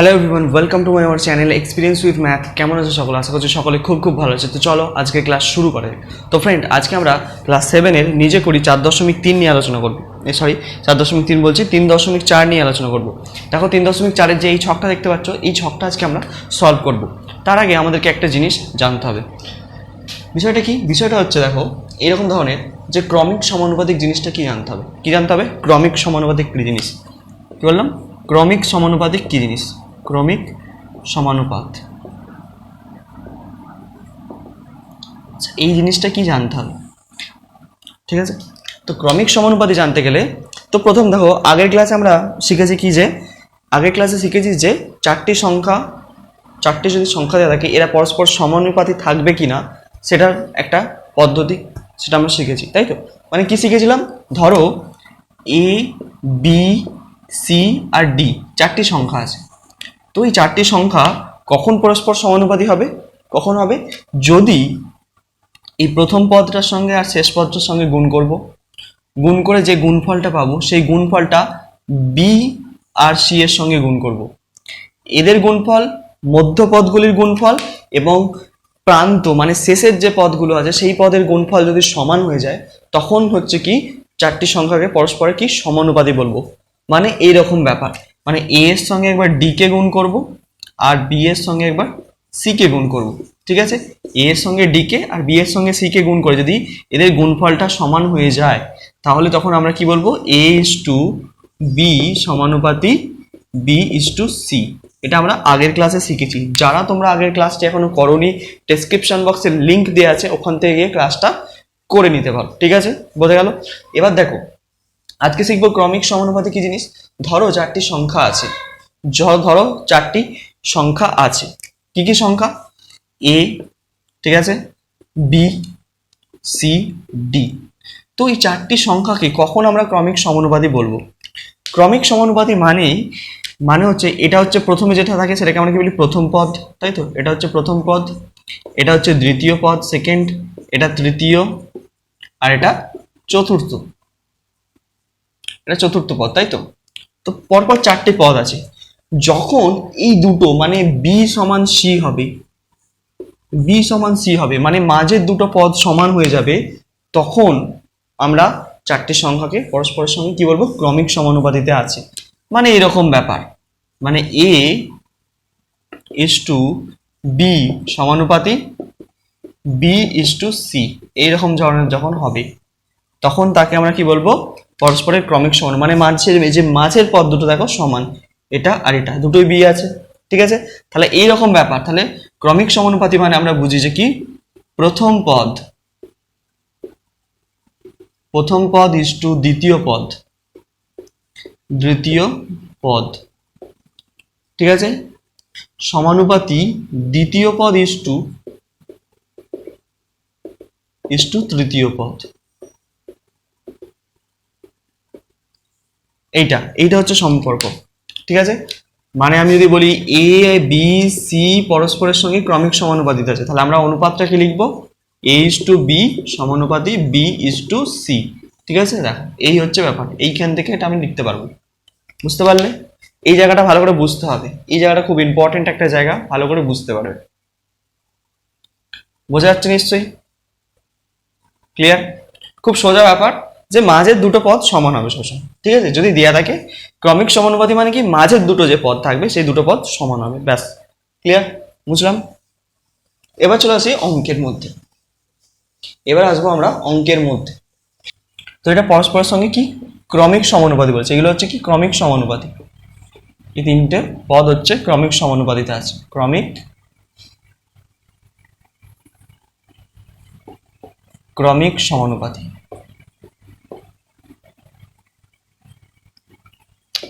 Hello everyone, welcome to my our channel experience with math. কেমন আছে সকলে? আশা করছি সকলে খুব ভালো আছে। তো চলো আজকে ক্লাস শুরু করে। তো ফ্রেন্ড, আজকে আমরা ক্লাস 7-এর নিজে করি 4.3 নিয়ে আলোচনা করবো। 4.3 বলছি, 3.4 নিয়ে আলোচনা করবো। দেখো 3.4-এর যে এই ছকটা দেখতে পাচ্ছ, এই ছকটা আজকে আমরা সলভ করব। তার আগে আমাদেরকে একটা জিনিস জানতে হবে। বিষয়টা কি? বিষয়টা হচ্ছে, দেখো এরকম ধরনের যে ক্রমিক সমানুপাতিক জিনিসটা কি জানতে হবে। কি জানতে হবে? ক্রমিক সমানুপাতিক কী জিনিস? কী বললাম? ক্রমিক সমানুপাতিক কী জিনিস? ক্রমিক সমানুপাত। এই জিনিসটা কি জানতে হবে, ঠিক আছে? তো ক্রমিক সমানুপাতি জানতে গেলে তো প্রথম দেখো, আগের ক্লাসে আমরা শিখেছি কি, যে আগের ক্লাসে শিখেছি যে চারটি যদি সংখ্যা দেওয়া থাকে, এরা পরস্পর সমানুপাতি থাকবে কি না সেটার একটা পদ্ধতি, সেটা আমরা শিখেছি, তাই তো? মানে কি শিখেছিলাম? ধরো এ, বি, সি আর ডি চারটি সংখ্যা আছে। তো এই চারটি সংখ্যা কখন পরস্পর সমানুপাতি হবে? কখন হবে? যদি এই প্রথম পদটার সঙ্গে আর শেষ পদটার সঙ্গে গুণ করব, গুণ করে যে গুণফলটা পাবো সেই গুণফলটা বি আর সি এর সঙ্গে গুণ করব। এদের গুণফল, মধ্যপদগুলির গুণফল এবং প্রান্ত মানে শেষের যে পদগুলো আছে সেই পদের গুণফল যদি সমান হয়ে যায়, তখন হচ্ছে কি চারটি সংখ্যাকে পরস্পরে কি সমানুপাতি বলবো। মানে এইরকম ব্যাপার, মানে এ এর সঙ্গে একবার ডি কে গুণ করব আর বি এর সঙ্গে একবার সি কে গুণ করব, ঠিক আছে? এ এর সঙ্গে ডি কে আর বি এর সঙ্গে সি কে গুণ করে যদি এদের গুণফলটা সমান হয়ে যায়, তাহলে তখন আমরা কি বলবো? এ ইজ টু বি সমানুপাতি বি ইজ টু সি। এটা আমরা আগের ক্লাসে শিখেছি। যারা তোমরা আগের ক্লাসটি এখনো করোনি, ডেসক্রিপশন বক্সে লিঙ্ক দেওয়া আছে, ওখান থেকে গিয়ে ক্লাসটা করে নিতে পারো, ঠিক আছে? বোঝা গেল? এবার দেখো, আজকে শিখবো ক্রমিক সমানুপাতি কি জিনিস। ধরো চারটি সংখ্যা আছে, ধরো চারটি সংখ্যা আছে। কি কি সংখ্যা? এ, ঠিক আছে, বি, সি, ডি। তো এই চারটি সংখ্যাকে কখন আমরা ক্রমিক সমানুপাতি বলবো? ক্রমিক সমানুপাতি মানে হচ্ছে, এটা হচ্ছে প্রথমে যেটা থাকে সেটাকে আমরা কি বলি? প্রথম পদ, তাই তো? এটা হচ্ছে প্রথম পদ, এটা হচ্ছে দ্বিতীয় পদ সেকেন্ড, এটা তৃতীয়, আর এটা চতুর্থ। এটা চতুর্থ পদ, তাই তো? তো পরপর চারটি পদ আছে। যখন এই দুটো মানে বি সমান সি হবে, বি সমান সি হবে মানে মাঝের দুটো পদ সমান হয়ে যাবে, তখন আমরা চারটি সংখ্যাকে পরস্পরের সঙ্গে কি বলবো? ক্রমিক সমানুপাতিতে আছে। মানে এরকম ব্যাপার, মানে এ ইজ টু বি সমানুপাতি বি ইজ টু সি, এইরকম ধরনের যখন হবে, তখন তাকে আমরা কি বলবো? পরস্পরের ক্রমিক সমান। মানে মাঝের পদ দুটো দেখো সমান, এটা আর এটা দুটোই বি আছে, ঠিক আছে? তাহলে এইরকম ব্যাপার। তাহলে ক্রমিক সমানুপাতি মানে আমরা বুঝি যে কি, প্রথম পদ ইজ টু দ্বিতীয় পদ, ঠিক আছে? সমানুপাতি দ্বিতীয় পদ ইজ টু তৃতীয় পদ। এইটা হচ্ছে সম্পর্ক, ঠিক আছে? মানে আমি যদি বলি এ, বি, সি পরস্পরের সঙ্গে ক্রমিক সমানুপাতিত আছে, তাহলে আমরা অনুপাতটা কি লিখবো? এ ইজ টু বি সমানুপাতি বি ইজ টু সি, ঠিক আছে? দেখো এই হচ্ছে ব্যাপার, এইখান থেকে এটা আমি লিখতে পারবো। বুঝতে পারলে? এই জায়গাটা ভালো করে বুঝতে হবে, এই জায়গাটা খুব ইম্পর্টেন্ট একটা জায়গা, ভালো করে বুঝতে পারবে। বোঝা যাচ্ছে নিশ্চয়ই? ক্লিয়ার? খুব সোজা ব্যাপার, যে মাঝের দুটো পদ সমান হবে সবসময়, ঠিক আছে? যদি দেয়া থাকে ক্রমিক সমানুপাতি মানে কি, মাঝের দুটো যে পদ থাকবে সেই দুটো পদ সমান হবে, ব্যাস। ক্লিয়ার? বুঝলাম? এবার চলে আসি অঙ্কের মধ্যে। এবার আসবো আমরা অঙ্কের মধ্যে। তো এটা পরস্পরের সঙ্গে কি ক্রমিক সমানুপাতি বলছে, এগুলো হচ্ছে কি ক্রমিক সমানুপাতি। এই তিনটে পদ হচ্ছে ক্রমিক সমানুপাতিতে আছে, ক্রমিক সমানুপাতি,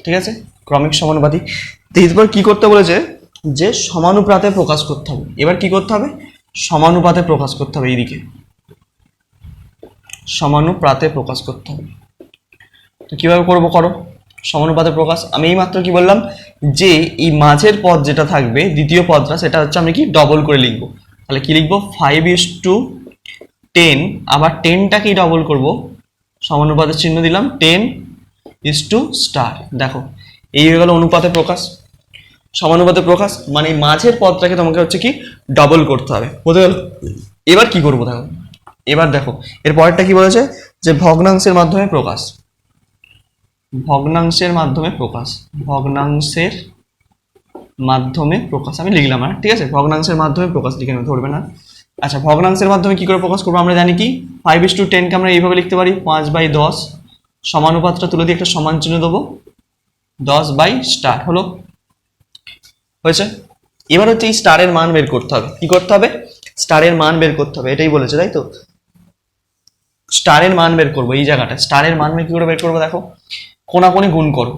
ঠিক আছে? ক্রমিক সমানুপাতি। তো এরপর কি করতে বলেছে? যে সমানুপাতে প্রকাশ করতে হবে। এবার কি করতে হবে? সমানুপাতে প্রকাশ করতে হবে। এইদিকে সমানুপাতে প্রকাশ করতে হবে। তো কিভাবে করো সমানুপাতে প্রকাশ? আমি এই মাত্র কি বললাম, যে এই মাঝের পদ যেটা থাকবে দ্বিতীয় পদটা, সেটা হচ্ছে আমি কি ডবল করে লিখবো। তাহলে কি লিখবো? 5:10, আবার 10টাকেই ডবল করব, সমানুপাতের চিহ্ন দিলাম, 10:**। দেখো এই হয়ে গেল অনুপাতে প্রকাশ। সমানুপাতে প্রকাশ মানে মাঝের পদটাকে তোমাকে হচ্ছে কি ডবল করতে হবে, বুঝতে গেল? এবার কি করবো দেখো, এবার দেখো এর পরেরটা কি বলেছে, যে ভগ্নাংশের মাধ্যমে প্রকাশ, ভগ্নাংশের মাধ্যমে প্রকাশ, ভগ্নাংশের মাধ্যমে প্রকাশ আমি লিখলাম না, ঠিক আছে? ভগ্নাংশের মাধ্যমে প্রকাশ লিখে নেবে, ধরবে না। আচ্ছা, ভগ্নাংশের মাধ্যমে কি করে প্রকাশ করবো আমরা জানি কি, 5:10 কে আমরা এইভাবে লিখতে পারি 5/10, সমানুপাতটা তুলে দিয়ে একটা সমান চিহ্ন দেবো, 10/* হলো, হয়েছে। এবার হচ্ছে এই স্টারের মান বের করতে হবে, কি করতে হবে, স্টারের মান বের করতে হবে, এটাই বলেছে তাই তো। স্টারের মান বের করবো, এই জায়গাটা স্টারের মান কি করে বের করবো দেখো, কোনাকুনি গুণ করো,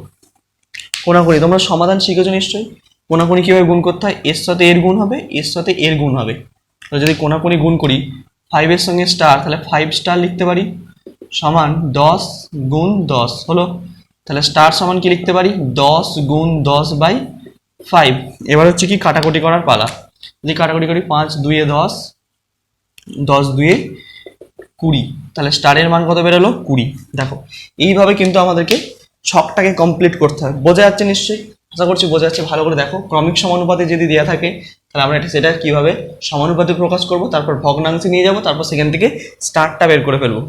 কোনাকুনি তোমরা সমাধান শিখেছো নিশ্চয়ই, কোনাকুনি কিভাবে গুণ করতে হয়, এর সাথে এর গুণ হবে, এর সাথে এর গুণ হবে। তো যদি কোনাকুনি গুণ করি 5 এর সঙ্গে স্টার, তাহলে 5 লিখতে পারি সমান 10 গুণ 10 হলো, তাহলে স্টার সমান কি লিখতে পারি 10 গুণ 10/5। এবার হচ্ছে কি কাটাকুটি করার পালা, যদি কাটাকুটি করি 5×2 = 10, 10×2 = 20, তাহলে স্টারের মান কত বেরোলো 20। দেখো এইভাবে কিন্তু আমাদেরকে ছকটাকে কমপ্লিট করতে হবে, বোঝা যাচ্ছে নিশ্চয়ই, আশা করছি বোঝা যাচ্ছে। ভালো করে দেখো, ক্রমিক সমানুপাতে যদি দেওয়া থাকে তাহলে আমরা সেটা কিভাবে সমানুপাতে প্রকাশ করব, তারপর ভগ্নাংশে নিয়ে যাব, তারপর সেখান থেকে স্টারটা বের করে ফেলবো।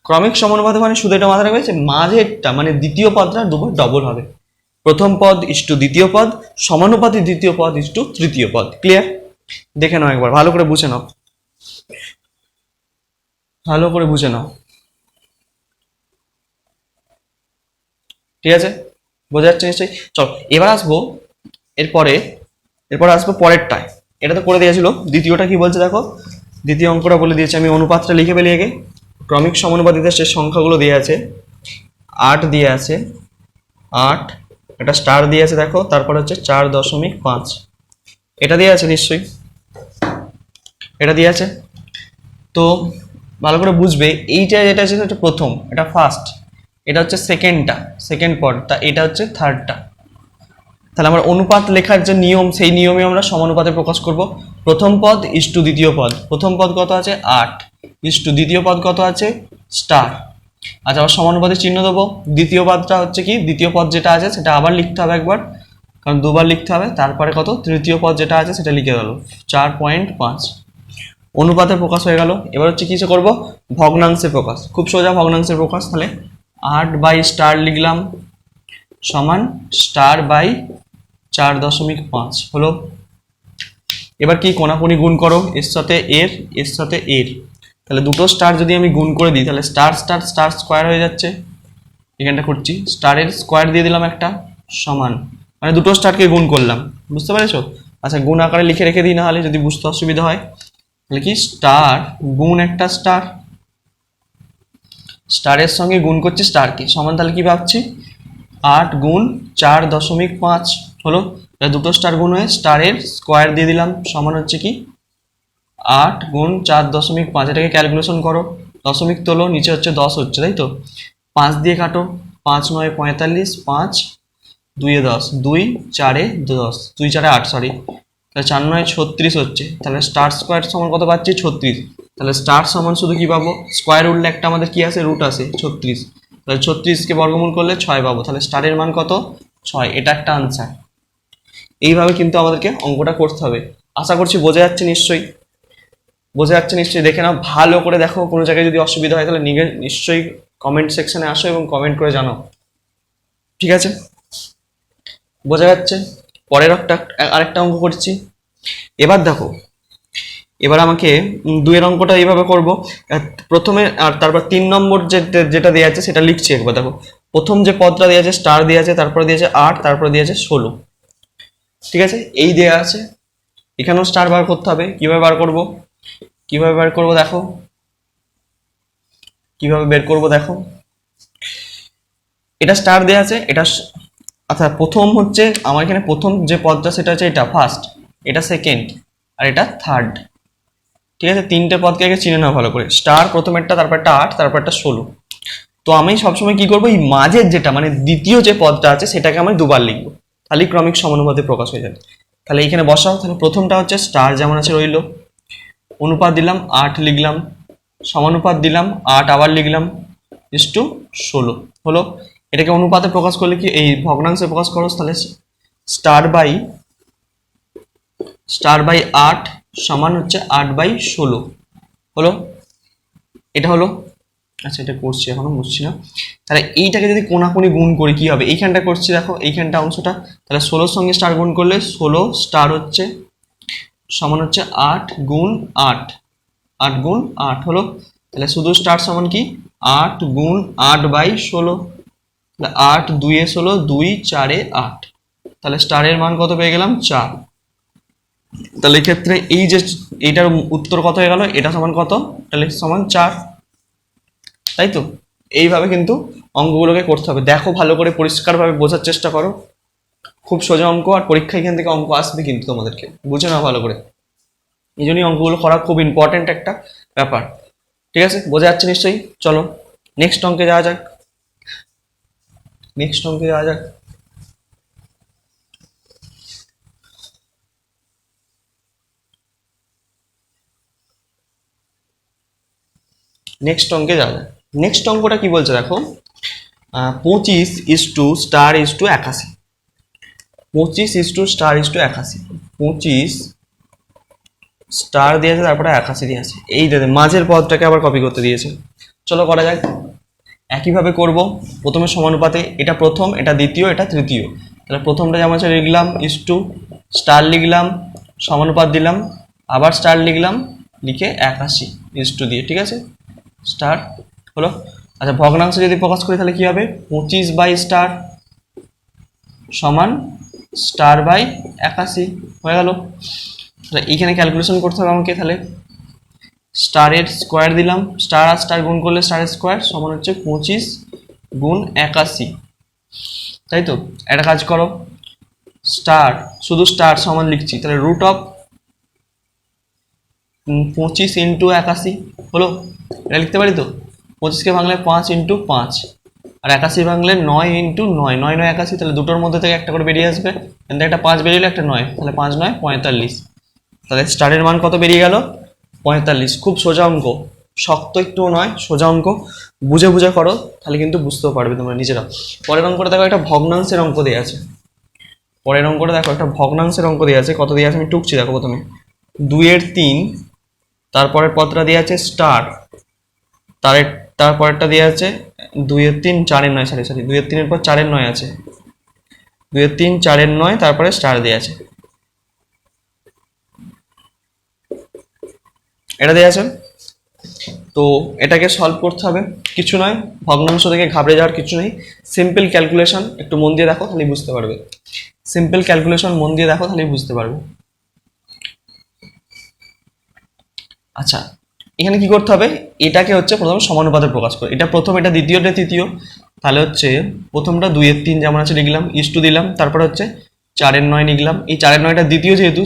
ক্রমিক সমানুপাতে মানে শুধু এটা মাথায় রাখবে যে মাঝেরটা মানে দ্বিতীয় পদটা দুবার ডবল হবে, প্রথম পদ ইস্টু দ্বিতীয় পদ, সমানুপাতে দ্বিতীয় পদ ইস্টু তৃতীয় পদ। ক্লিয়ার? দেখে নাও একবার, ভালো করে বুঝে নাও, ভালো করে বুঝে নাও, ঠিক আছে? বোঝা যাচ্ছে নিশ্চয়ই। চল এবার আসবো এরপরে, এরপরে আসবো পরেরটায়, এটা তো করে দিয়েছিল। দ্বিতীয়টা কি বলছে দেখো, দ্বিতীয় অঙ্কটা বলে দিয়েছে, আমি অনুপাতটা লিখে ফেলি আগে। ক্রমিক সমানুপাতিতে সে সংখ্যাগুলো দিয়ে আছে, 8 দিয়ে আছে, 8 একটা স্টার দিয়ে আছে দেখো, তারপর হচ্ছে 4.5, এটা দিয়ে আছে নিশ্চয়ই, এটা দিয়ে আছে। তো ভালো করে বুঝবে, এইটা যেটা আছে এটা প্রথম, এটা ফার্স্ট, এটা হচ্ছে সেকেন্ডটা, সেকেন্ড পদটা, এটা হচ্ছে থার্ডটা। তাহলে আমার অনুপাত লেখার যে নিয়ম, সেই নিয়মে আমরা সমানুপাতে প্রকাশ করব। প্রথম পদ ইস্টু দ্বিতীয় পদ, প্রথম পদ কত আছে 8 ইস্টু দ্বিতীয় পদ কত আছে স্টার। আচ্ছা, আবার সমানুপাতে চিহ্ন দেবো, দ্বিতীয় পদটা হচ্ছে কি, দ্বিতীয় পদ যেটা আছে সেটা আবার লিখতে হবে একবার, কারণ দুবার লিখতে হবে, তারপরে কত তৃতীয় পদ যেটা আছে সেটা লিখে গেল 4.5, অনুপাতে প্রকাশ হয়ে গেল। এবার হচ্ছে কিসে করব, ভগ্নাংশে প্রকাশ, খুব সোজা ভগ্নাংশের প্রকাশ। তাহলে 8/* লিখলাম সমান */4.5 হলো। এবার কি কোনাকুনি গুণ করো, এর সাথে এর, এর সাথে এর, তাহলে দুটো স্টার যদি আমি গুণ করে দিই তাহলে স্টার স্টার স্টার স্কোয়ার হয়ে যাচ্ছে, এখানটা করছি স্টারের স্কোয়ার দিয়ে দিলাম একটা সমান, মানে দুটো স্টারকে গুণ করলাম, বুঝতে পেরেছো? আচ্ছা, গুণ আকারে লিখে রেখে দিই, না হলে যদি বুঝতে অসুবিধা হয়, তাহলে কি স্টার গুণ একটা স্টার, স্টারের সঙ্গে গুণ করছি স্টারকে সমান, তাহলে কি ভাবছি 8 গুণ 4.5 হলো, দুটো স্টার গুণ হয়ে স্টারের স্কোয়ার দিয়ে দিলাম সমান হচ্ছে কি 8 গুণ 4.5, এটাকে ক্যালকুলেশন করো, দশমিক তোলো, নিচে হচ্ছে 10 হচ্ছে তাই তো, 5 দিয়ে কাটো, 5×9 = 45, 5×2 = 10, 2×4 = 10, 2×4 = 8 সরি, তাহলে 4×9 = 36 হচ্ছে, তাহলে স্টার স্কোয়ার সমান কত পাচ্ছি 36, তাহলে স্টার সমান শুধু কি পাবো, স্কোয়ার উঠলে একটা আমাদের কি আছে রুট আছে 36, তাহলে 36কে বর্গমূল করলে 6 পাবো, তাহলে স্টারের মান কত 6, এটা একটা আনসার। এইভাবে কিন্তু আমাদেরকে অঙ্কটা করতে হবে, আশা করছি বোঝা যাচ্ছে নিশ্চয়ই, বোঝা যাচ্ছে নিশ্চয়ই। দেখে নাও ভালো করে, দেখো কোনো জায়গায় যদি অসুবিধা হয় তাহলে নিশ্চয়ই কমেন্ট সেকশনে আসো এবং কমেন্ট করে জানাও, ঠিক আছে? বোঝা যাচ্ছে? পরের আরেকটা অঙ্ক করছি। এবার দেখো, এবার আমাকে 2 অঙ্কটা এইভাবে করব, প্রথমে আর তারপর 3 নম্বর যেটা দেওয়া আছে সেটা লিখছি একবার। দেখো প্রথম যে পদটা দেওয়া আছে স্টার দেওয়া আছে, তারপরে দিয়েছে 8, তারপরে দিয়েছে 16, ঠিক আছে? এই দেওয়া আছে, এখানেও স্টার বার করতে হবে। কিভাবে বার করব, কিভাবে বের করব দেখো, কিভাবে বের করব দেখো, এটা স্টার দেওয়া আছে, এটা আচ্ছা প্রথম হচ্ছে আমার এখানে প্রথম যে পদটা সেটা হচ্ছে এটা ফার্স্ট, এটা সেকেন্ড, আর এটা থার্ড, ঠিক আছে? 3টে পদকে আগে চিনে নাও ভালো করে, স্টার প্রথমেরটা, তারপরটা 8, তারপরটা 16। তো আমি সবসময় কি করবো, এই মাঝের যেটা মানে দ্বিতীয় যে পদটা আছে সেটাকে আমি দুবার লিখবো, তাহলে ক্রমিক সমানুপাতে প্রকাশ হয়ে যাবে। তাহলে এখানে বসাও, তাহলে প্রথমটা হচ্ছে স্টার যেমন আছে রইল, অনুপাত দিলাম 8 লিখলাম, সমানুপাত দিলাম 8 আবার লিখলাম, ইস্টু 16 হলো। এটাকে অনুপাতে প্রকাশ করলে কি, এই ভগ্নাংশে প্রকাশ করো, তাহলে স্টার বাই স্টার বাই 8 সমান হচ্ছে 8/16 হলো, এটা হলো। আচ্ছা এটা করছি এখনো বুঝছি না। তাহলে এইটাকে যদি কোনাকুনি গুণ করি কি হবে, এইখানটা করছি দেখো, এইখানটা অংশটা, তাহলে 16 সঙ্গে স্টার গুণ করলে 16 স্টার হচ্ছে সমান হচ্ছে 8 গুণ 8, 8 গুণ 8 হলো। তাহলে শুধু স্টার সমান কি 8 গুণ 8/16, তাহলে 8 2 16, 2 4 8, তাহলে স্টারের মান কত পেয়ে গেলাম 4। তাহলে এক্ষেত্রে এই যে এইটার উত্তর কত হয়ে গেল, এটা সমান কত, তাহলে সমান 4, তাই তো। এইভাবে কিন্তু অঙ্কগুলোকে করতে হবে, দেখো ভালো করে পরিষ্কারভাবে বোঝার চেষ্টা করো, খুব সোজা অঙ্ক, আর পরীক্ষা এখান থেকে অঙ্ক আসবে কিন্তু তোমাদেরকে, বুঝে নাও ভালো করে। এই জন্যই অঙ্কগুলো করা খুব ইম্পর্টেন্ট একটা ব্যাপার। ঠিক আছে, বোঝা যাচ্ছে নিশ্চয়ই। চলো নেক্সট অঙ্কে যাওয়া যাক, নেক্সট অঙ্কে যাওয়া যাক। নেক্সট অঙ্কে যাওয়া যাক। নেক্সট অঙ্কটা কি বলছে দেখো, 25:**81, 25:**81, 25 স্টার দিয়েছে, তারপরে 81 দিয়েছে, এই মাঝের পদটাকে আবার কপি করতে দিয়েছে। চলো করা যাক। একইভাবে করব, প্রথমে সমানুপাতে, এটা প্রথম, এটা দ্বিতীয়, এটা তৃতীয়। তাহলে প্রথমটা যেমন আছে লিখলাম ইস্টু, স্টার লিখলাম, সমানুপাত দিলাম, আবার স্টার লিখলাম, লিখে 81 ইস্টু দিয়ে, ঠিক আছে, স্টার হলো। আচ্ছা ভগ্নাংশ যদি প্রকাশ করি তাহলে কি হবে, 25/* সমান স্টার বাই 81 হয়ে গেল। তাহলে এইখানে ক্যালকুলেশন করতে হবে আমাকে, তাহলে স্টারের স্কোয়ার দিলাম, স্টার আর স্টার গুণ করলে স্টারের স্কোয়ার সমান হচ্ছে 25 গুণ 81, তাই তো। একটা কাজ করো, স্টার শুধু স্টার সমান লিখছি, তাহলে রুট অফ 25 ইন্টু 81 হলো, এটা লিখতে পারি তো। 25কে ভাঙলে 5 ইন্টু 5, আর 81 ভাঙলে 9 ইন্টু 9, 9 9 81, তাহলে দুটোর মধ্যে থেকে একটা করে বেরিয়ে আসবে, এখান একটা 5 বেরিয়ে একটা 9, তাহলে 5 9 45, তাহলে স্টারের মান কত বেরিয়ে গেল, 45। খুব সোজা অঙ্ক, শক্ত একটুও নয়, সোজা অঙ্ক, বুঝে বুঝে করো, তাহলে কিন্তু বুঝতেও পারবে তোমরা নিজেরা। পরের অঙ্কটা দেখো, একটা ভগ্নাংশের অঙ্ক দেওয়া আছে। পরের অঙ্কটা দেখো, একটা ভগ্নাংশের অঙ্ক দেওয়া আছে, কত দেওয়া আছে আমি টুকছি দেখো। প্রথমে 2/3, তারপরের পদটা দেওয়া আছে স্টার, তারপরেরটা দেওয়া আছে 2/3, 4/9, সরি 2/3 পর 4/9 আছে, 2/3, 4/9, তারপরে স্টার দেওয়া আছে, এটা দেওয়া আছে। তো এটাকে সলভ করতে হবে, কিছু নয়, ভগ্নাংশ থেকে ঘাবড়ে যাওয়ার কিছু নেই, সিম্পল ক্যালকুলেশন, একটু মন দিয়ে দেখো তাহলেই বুঝতে পারবে, সিম্পল ক্যালকুলেশন মন দিয়ে দেখো তাহলেই বুঝতে পারবে। আচ্ছা এখানে কি করতে হবে, এটাকে হচ্ছে প্রথমে সমানুপাতে প্রকাশ করে, এটা প্রথম, এটা দ্বিতীয়, এটা তৃতীয়, তাহলে হচ্ছে প্রথমটা 2/3 যেমন আছে লিখলাম, ইস্টু দিলাম, তারপরে হচ্ছে 4/9 লিখলাম, এই 4/9টা দ্বিতীয় যেহেতু,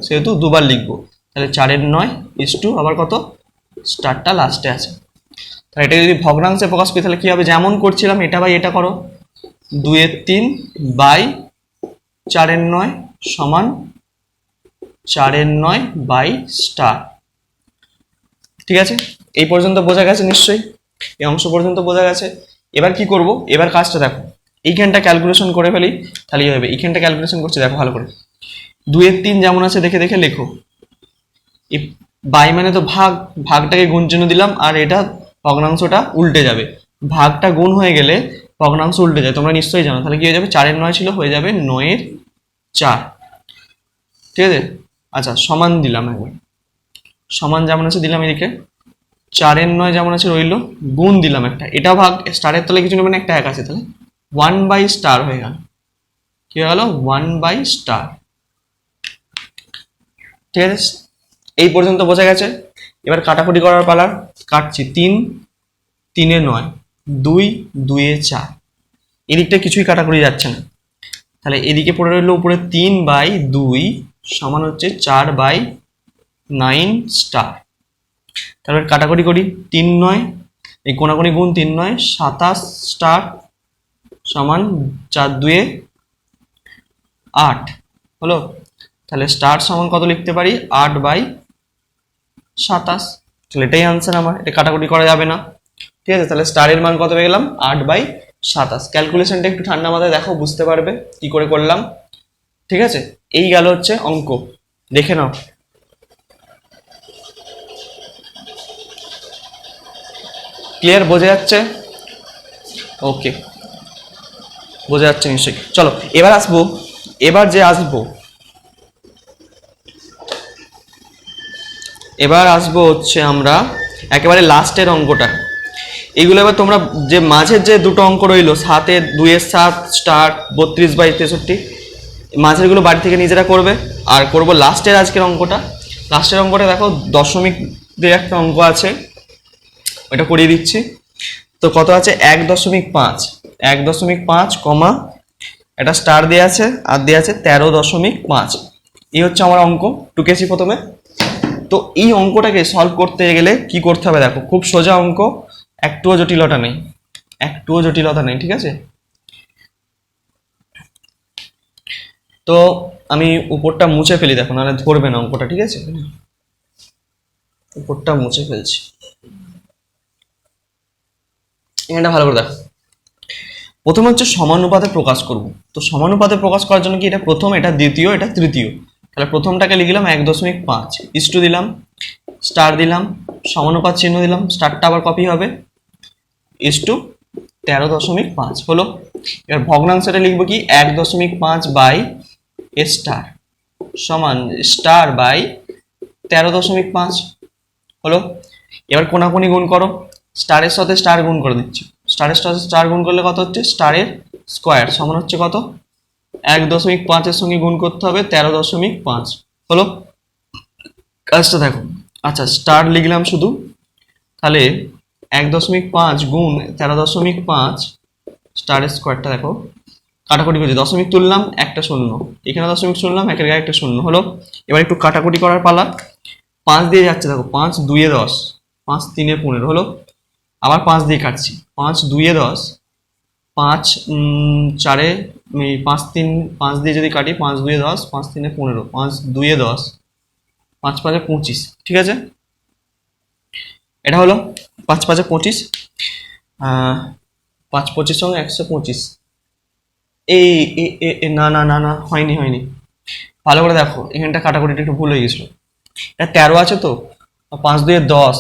সেহেতু দুবার লিখবো, তাহলে 4/9 ইস্টু আবার কত, স্টারটা লাস্টে আছে। তাহলে এটা যদি ভগ্নাংশে প্রকাশ করি তাহলে কি হবে, যেমন করছিলাম এটা বাই এটা করো, 2/3 বাই 4/9 সমান 4/9 বাই স্টার, ঠিক আছে। এই পর্যন্ত বোঝা গেছে নিশ্চয়ই, এই অংশ পর্যন্ত বোঝা গেছে। এবার কি করব, এবার কাজটা দেখো, এইখানটা ক্যালকুলেশন করে ফেলি তাহলেই হবে। এইখানটা ক্যালকুলেশন করছি দেখো ভালো করে, 2/3 যেমন আছে দেখে দেখে লেখো, এই বাই মানে তো ভাগ, ভাগটাকে গুণ চিহ্ন দিলাম, আর এটা ভগ্নাংশটা উল্টে যাবে, ভাগটা গুণ হয়ে গেলে ভগ্নাংশ উল্টে যায়, তোমরা নিশ্চয়ই জানো। তাহলে কি হয়ে যাবে, 4/9 ছিল, হয়ে যাবে 9/4, ঠিক আছে। আচ্ছা সমান দিলাম, একবার সমান যেমন আছে দিলাম, এদিকে 4/9 যেমন আছে রইল, গুণ দিলাম একটা, এটা ভাগ, স্টারের তলে কিছু নেবে না, একটা 1 আছে, তাহলে 1/* হয়ে গেল, কি হয়ে গেল 1/*, ঠিক আছে। এই পর্যন্ত বোঝা গেছে। এবার কাটাকুটি করার পালা, কাটছি, 3 3/9, 2 2/4, এদিকটা কিছুই কাটাকুটি যাচ্ছে না, তাহলে এদিকে পড়ে রইল উপরে 3/2 সমান হচ্ছে 4/9 স্টার। তারপর কাটাকুটি করি, 3 9, এই কোনাকুনি গুণ, 3 9 27 স্টার সমান 4 2 8 হলো। তাহলে স্টার সমান কত লিখতে পারি, 8/27, তাহলে এটাই আনসার আমার, এটা কাটাকুটি করা যাবে না, ঠিক আছে। তাহলে স্টারের মান কত পেয়ে গেলাম, 8/27। ক্যালকুলেশনটা একটু ঠান্ডা মাথায় দেখো, বুঝতে পারবে কি করে করলাম, ঠিক আছে। এই গেল হচ্ছে অঙ্ক, দেখে নাও। ক্লিয়ার? বোঝা যাচ্ছে? ওকে, বোঝা যাচ্ছে নিশ্চয়ই। চলো এবার আসবো, এবার আসবো হচ্ছে আমরা একেবারে লাস্টের অঙ্কটা। এইগুলো এবার তোমরা যে মাঝের যে দুটো অঙ্ক রইলো 7-এর 2-এর 7 স্টার 32/63, মাঝেরগুলো বাড়ি থেকে নিজেরা করবে। আর করব লাস্টের আজকের অঙ্কটা। লাস্টের অঙ্কটা দেখো দশমিক দিয়ে একটা অঙ্ক আছে, ওইটা করিয়ে দিচ্ছি। তো কত আছে? 1.5, 1.5 কমা একটা স্টার দেওয়া আছে আর দেওয়া আছে 13.5। এই হচ্ছে আমার অঙ্ক, টুকেছি প্রথমে। তো এই অঙ্কটাকে সলভ করতে গেলে কি করতে হবে দেখো, খুব সোজা অঙ্ক, একটুও জটিলতা নেই, ঠিক আছে? তো আমি উপরটা মুছে ফেলি, দেখো নাহলে ধরবে না অঙ্কটা, ঠিক আছে? উপরটা মুছে ফেলছি, এখানটা ভালো করে দেখো। প্রথমে হচ্ছে সমানুপাতে প্রকাশ করব। তো সমানুপাতে প্রকাশ করার জন্য কি, এটা প্রথম, এটা দ্বিতীয়, এটা তৃতীয়। তাহলে প্রথমটাকে লিখলাম 1.5, ইস্টু দিলাম, স্টার দিলাম, সমানুপাত চিহ্ন দিলাম, স্টারটা আবার কপি হবে, ইস্টু 13.5 হলো। এবার ভগ্নাংশটা লিখবো কি, 1.5 বাই স্টার সমান স্টার বাই 13.5 হলো। এবার কোনাকুনি গুণ করো, স্টারের সাথে স্টার গুণ করে দিচ্ছি, স্টারের সাথে স্টার গুণ করলে কত হচ্ছে, স্টারের স্কোয়ার সমান হচ্ছে কত, 1.5-এর সঙ্গে গুণ করতে হবে 13.5 হলো। কাজটা দেখো, আচ্ছা স্টার লিখলাম শুধু, তাহলে 1.5 গুণ 13.5 স্টারের স্কোয়ারটা দেখো, কাটাকুটি করছি, দশমিক তুললাম একটা শূন্য, এখানে দশমিক শুনলাম, একের গায়ে একটা শূন্য হলো। এবার একটু কাটাকুটি করার পালা, 5 দিয়ে যাচ্ছে দেখো, 5 2-এ 10, 5 3-এ 15 হলো। আবার 5 দিয়ে কাটছি, 5 2-এ 10, 5 4-এ 5 3, 5 দিয়ে যদি কাটি, 5 2-এ 10, 5 3-এ 15, 5 2-এ 10, 5 5-এ 25, ঠিক আছে? এটা হলো 5 5-এ 25, 5 25 সঙ্গে 125। এই না না না না, হয়নি, ভালো করে দেখো, এখানটা কাটাকুটিটা একটু ভুল হয়ে গেছিল। এটা 13 আছে তো, 5 2-এ 10,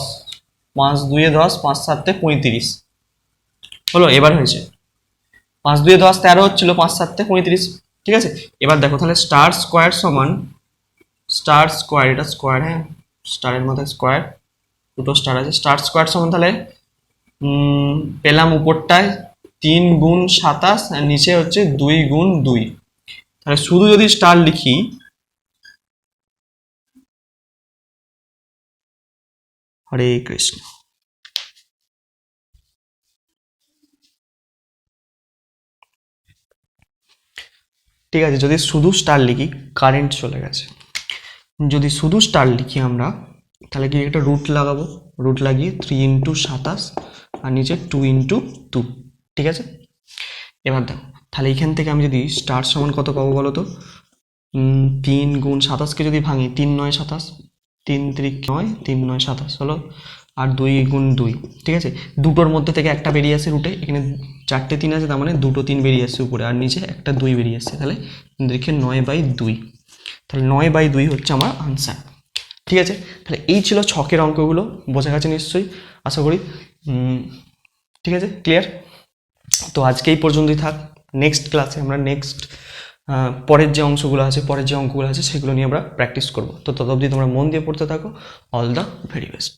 5 2-এ 10, 5 7-এ 35 হলো। এবার হয়েছে 5 2-এ 10 13 হচ্ছিল, 5 7-এ 35, ঠিক আছে? এবার দেখো তাহলে স্টার স্কোয়ার সমান, স্টার স্কোয়ার, এটা স্কোয়ার, হ্যাঁ স্টারের মধ্যে স্কোয়ার, দুটো স্টার আছে, স্টার স্কোয়ার সমান তাহলে পেলাম উপরটায় 3 গুণ 27 আর নিচে হচ্ছে 2 গুণ 2। তাহলে শুধু যদি স্টার লিখি, হরে কৃষ্ণ, ঠিক আছে? যদি শুধু স্টার লিখি, কারেন্ট চলে গেছে, যদি শুধু স্টার লিখি আমরা, তাহলে কি একটা রুট লাগাবো, রুট লাগিয়ে 3 × 27 আর নিচে 2 × 2, ঠিক আছে? এবার দেখো তাহলে এখান থেকে আমি যদি স্টার সমান কত পাবো বলো তো, 3 গুণ 27কে যদি ভাঙি, 3 9 27, 3 3 9, 3 9 27 হলো, আর 2 গুণ 2, ঠিক আছে? দুটোর মধ্যে থেকে একটা বেরিয়ে আসে রুটে, এখানে 4টে 3 আছে, তার মানে 2টো 3 বেরিয়ে আসছে উপরে, আর নিচে একটা 2 বেরিয়ে আসছে, তাহলে দেখে 9/2, তাহলে 9/2 হচ্ছে আমার আনসার, ঠিক আছে? তাহলে এই ছিল ছকের অঙ্কগুলো, বোঝা গেছে নিশ্চয়ই, আশা করি। ঠিক আছে, ক্লিয়ার? তো আজকে এই পর্যন্তই থাক, নেক্সট ক্লাসে আমরা পরের যে অংশগুলো আছে, পরের যে অঙ্কগুলো আছে সেগুলো নিয়ে আমরা প্র্যাকটিস করবো। তো তত অবধি তোমরা মন দিয়ে পড়তে থাকো। All the very best.